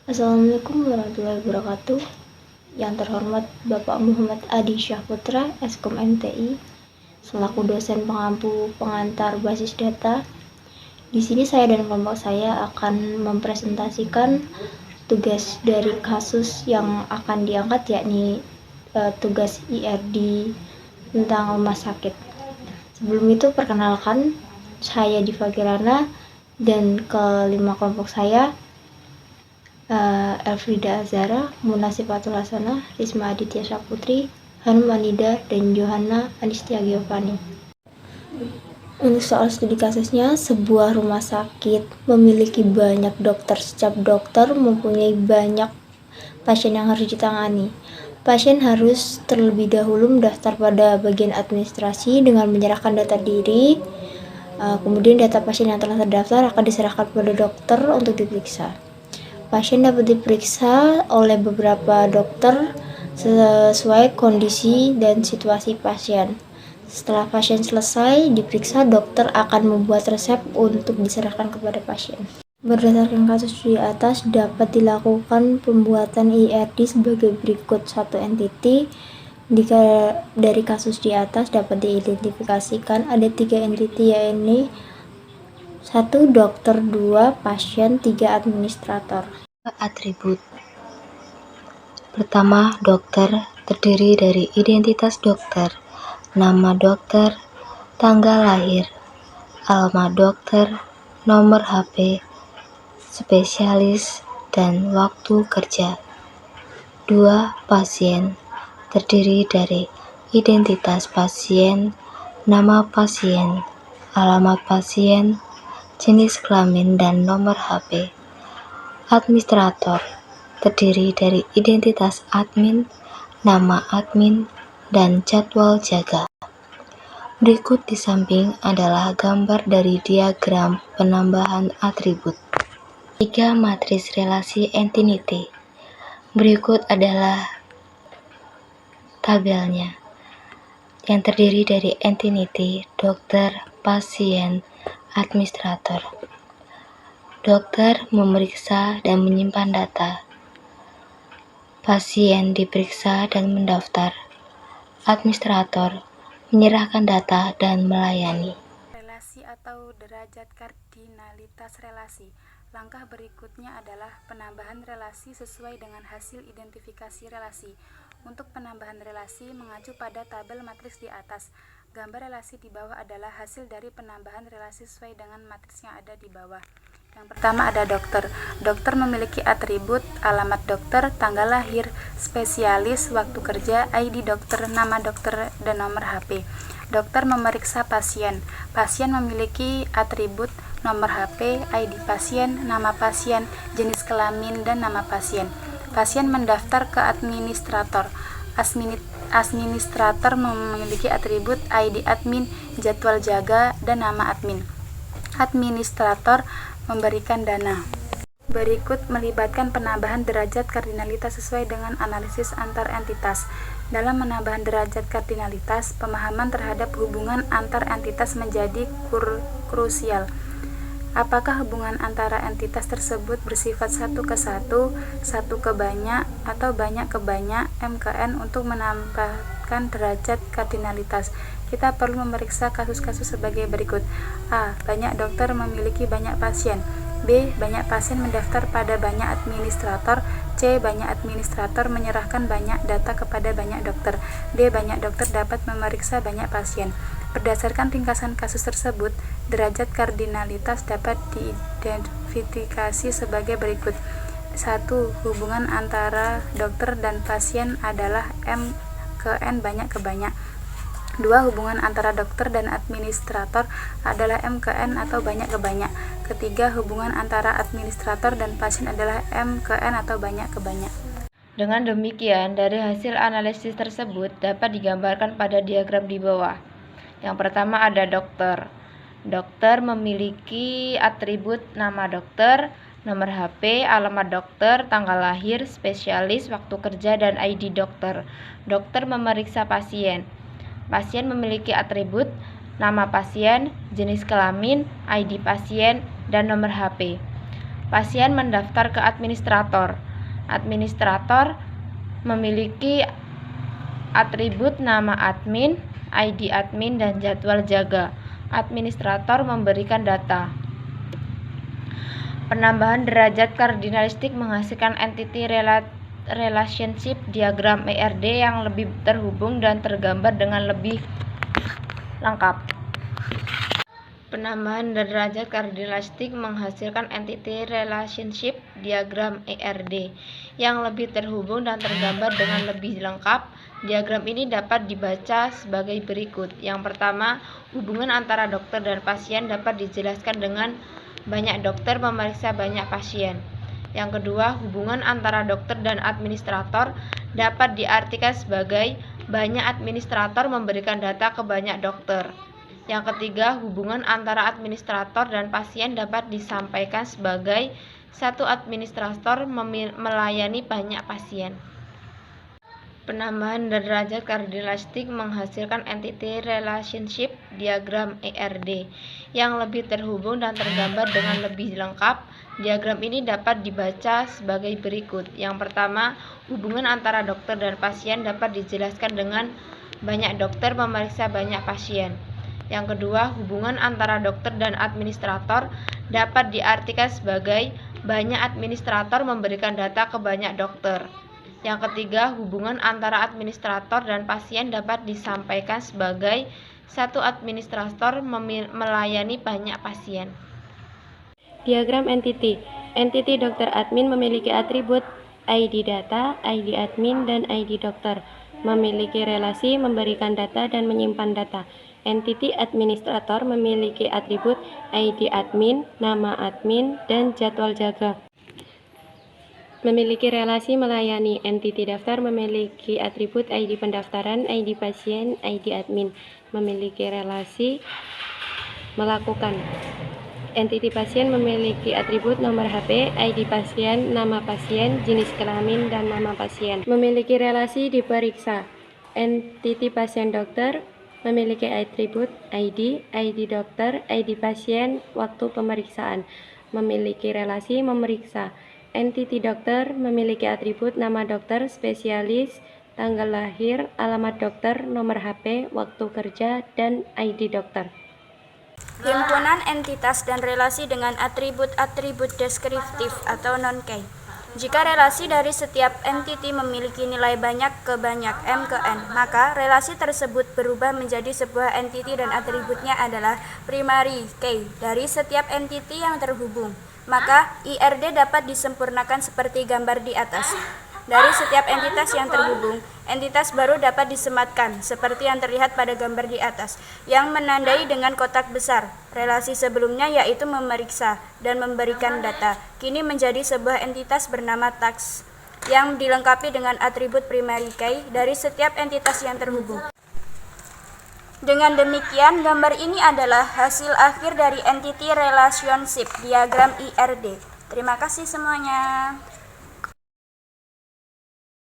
Assalamualaikum warahmatullahi wabarakatuh. Yang terhormat Bapak Muhammad Adi Syahputra, Eskom MTI, selaku dosen pengampu pengantar basis data. Di sini saya dan kelompok saya akan mempresentasikan tugas dari kasus yang akan diangkat, yakni tugas IRD tentang rumah sakit. Sebelum itu perkenalkan, saya Diva Kirana dan kelima kelompok saya Elfrida Azara, Muna Sifatul Hasanah, Risma Aditya Saputri, Hanum Anida, dan Johanna Anistia Giovanni. Untuk soal studi kasusnya, sebuah rumah sakit memiliki banyak dokter. Setiap dokter mempunyai banyak pasien yang harus ditangani. Pasien harus terlebih dahulu mendaftar pada bagian administrasi dengan menyerahkan data diri. Kemudian data pasien yang telah terdaftar akan diserahkan kepada dokter untuk diperiksa. Pasien dapat diperiksa oleh beberapa dokter sesuai kondisi dan situasi pasien. Setelah pasien selesai diperiksa, dokter akan membuat resep untuk diserahkan kepada pasien. Berdasarkan kasus di atas, dapat dilakukan pembuatan IRD sebagai berikut. Satu entiti dari kasus di atas dapat diidentifikasikan ada 3 entiti, yaitu 1 dokter, 2 pasien, 3 administrator. Atribut. Pertama, dokter terdiri dari identitas dokter, nama dokter, tanggal lahir, alamat dokter, nomor HP, spesialis, dan waktu kerja. 2. Pasien terdiri dari identitas pasien, nama pasien, alamat pasien, jenis kelamin, dan nomor HP. Administrator terdiri dari identitas admin, nama admin, dan jadwal jaga. Berikut di samping adalah gambar dari diagram penambahan atribut. 3 matris relasi entity. Berikut adalah tabelnya, yang terdiri dari entity, dokter, pasien, administrator. Dokter memeriksa dan menyimpan data. Pasien diperiksa dan mendaftar. Administrator menyerahkan data dan melayani. Relasi atau derajat kardinalitas relasi. Langkah berikutnya adalah penambahan relasi sesuai dengan hasil identifikasi relasi. Untuk penambahan relasi mengacu pada tabel matriks di atas. Gambar relasi di bawah adalah hasil dari penambahan relasi sesuai dengan matriks yang ada di bawah. Yang pertama ada dokter. Dokter memiliki atribut alamat dokter, tanggal lahir, spesialis, waktu kerja, ID dokter, nama dokter, dan nomor HP. Dokter memeriksa pasien. Pasien memiliki atribut nomor HP, ID pasien, nama pasien, jenis kelamin, dan nama pasien. Pasien mendaftar ke administrator. Administrator memiliki atribut ID admin, jadwal jaga, dan nama admin. Administrator memberikan dana. Berikut melibatkan penambahan derajat kardinalitas sesuai dengan analisis antar entitas. Dalam penambahan derajat kardinalitas, pemahaman terhadap hubungan antar entitas menjadi krusial. Apakah hubungan antara entitas tersebut bersifat 1:1, 1:banyak, atau banyak ke banyak, M ke N? Untuk menambahkan derajat kardinalitas, kita perlu memeriksa kasus-kasus sebagai berikut. A. Banyak dokter memiliki banyak pasien. B. Banyak pasien mendaftar pada banyak administrator. C. Banyak administrator menyerahkan banyak data kepada banyak dokter. D. Banyak dokter dapat memeriksa banyak pasien. Berdasarkan ringkasan kasus tersebut, derajat kardinalitas dapat diidentifikasi sebagai berikut. 1. Hubungan antara dokter dan pasien adalah M ke N banyak ke banyak. 2. Hubungan antara dokter dan administrator adalah M ke N atau banyak ke banyak. Ketiga, hubungan antara administrator dan pasien adalah M ke N atau banyak ke banyak. Dengan demikian, dari hasil analisis tersebut dapat digambarkan pada diagram di bawah. Yang pertama ada dokter. Dokter memiliki atribut nama dokter, nomor HP, alamat dokter, tanggal lahir, spesialis, waktu kerja, dan ID dokter. Dokter memeriksa pasien. Pasien memiliki atribut nama pasien, jenis kelamin, ID pasien, dan nomor HP. Pasien mendaftar ke administrator. Administrator memiliki atribut nama admin, ID admin, dan jadwal jaga. Administrator memberikan data. Penambahan derajat kardinalistik menghasilkan entity relationship diagram ERD yang lebih terhubung dan tergambar dengan lebih lengkap. Penambahan derajat kardinalistik menghasilkan entity relationship diagram ERD yang lebih terhubung dan tergambar dengan lebih lengkap. Diagram ini dapat dibaca sebagai berikut. Yang pertama, hubungan antara dokter dan pasien dapat dijelaskan dengan banyak dokter memeriksa banyak pasien. Yang kedua, hubungan antara dokter dan administrator dapat diartikan sebagai banyak administrator memberikan data ke banyak dokter. Yang ketiga, hubungan antara administrator dan pasien dapat disampaikan sebagai satu administrator melayani banyak pasien. Penambahan derajat kardinalistik menghasilkan entity relationship diagram ERD yang lebih terhubung dan tergambar dengan lebih lengkap. Diagram ini dapat dibaca sebagai berikut. Yang pertama, hubungan antara dokter dan pasien dapat dijelaskan dengan banyak dokter memeriksa banyak pasien. Yang kedua, hubungan antara dokter dan administrator dapat diartikan sebagai banyak administrator memberikan data ke banyak dokter. Yang ketiga, hubungan antara administrator dan pasien dapat disampaikan sebagai satu administrator melayani banyak pasien. Diagram entity. Entity dokter admin memiliki atribut ID data, ID admin, dan ID dokter. Memiliki relasi memberikan data dan menyimpan data. Entity administrator memiliki atribut ID admin, nama admin, dan jadwal jaga. Memiliki relasi melayani. Entity daftar memiliki atribut ID pendaftaran, ID pasien, ID admin. Memiliki relasi melakukan. Entity pasien memiliki atribut nomor HP, ID pasien, nama pasien, jenis kelamin, dan nama pasien. Memiliki relasi diperiksa. Entity pasien dokter memiliki atribut ID, ID dokter, ID pasien, waktu pemeriksaan. Memiliki relasi memeriksa. Entity dokter memiliki atribut nama dokter, spesialis, tanggal lahir, alamat dokter, nomor HP, waktu kerja, dan ID dokter. Himpunan entitas dan relasi dengan atribut-atribut deskriptif atau non-key. Jika relasi dari setiap entity memiliki nilai banyak ke banyak M ke N, maka relasi tersebut berubah menjadi sebuah entity dan atributnya adalah primary key dari setiap entity yang terhubung. Maka IRD dapat disempurnakan seperti gambar di atas. Dari setiap entitas yang terhubung, entitas baru dapat disematkan seperti yang terlihat pada gambar di atas, yang menandai dengan kotak besar. Relasi sebelumnya yaitu memeriksa dan memberikan data, kini menjadi sebuah entitas bernama task, yang dilengkapi dengan atribut primary key dari setiap entitas yang terhubung. Dengan demikian, gambar ini adalah hasil akhir dari entity relationship diagram IRD. Terima kasih semuanya.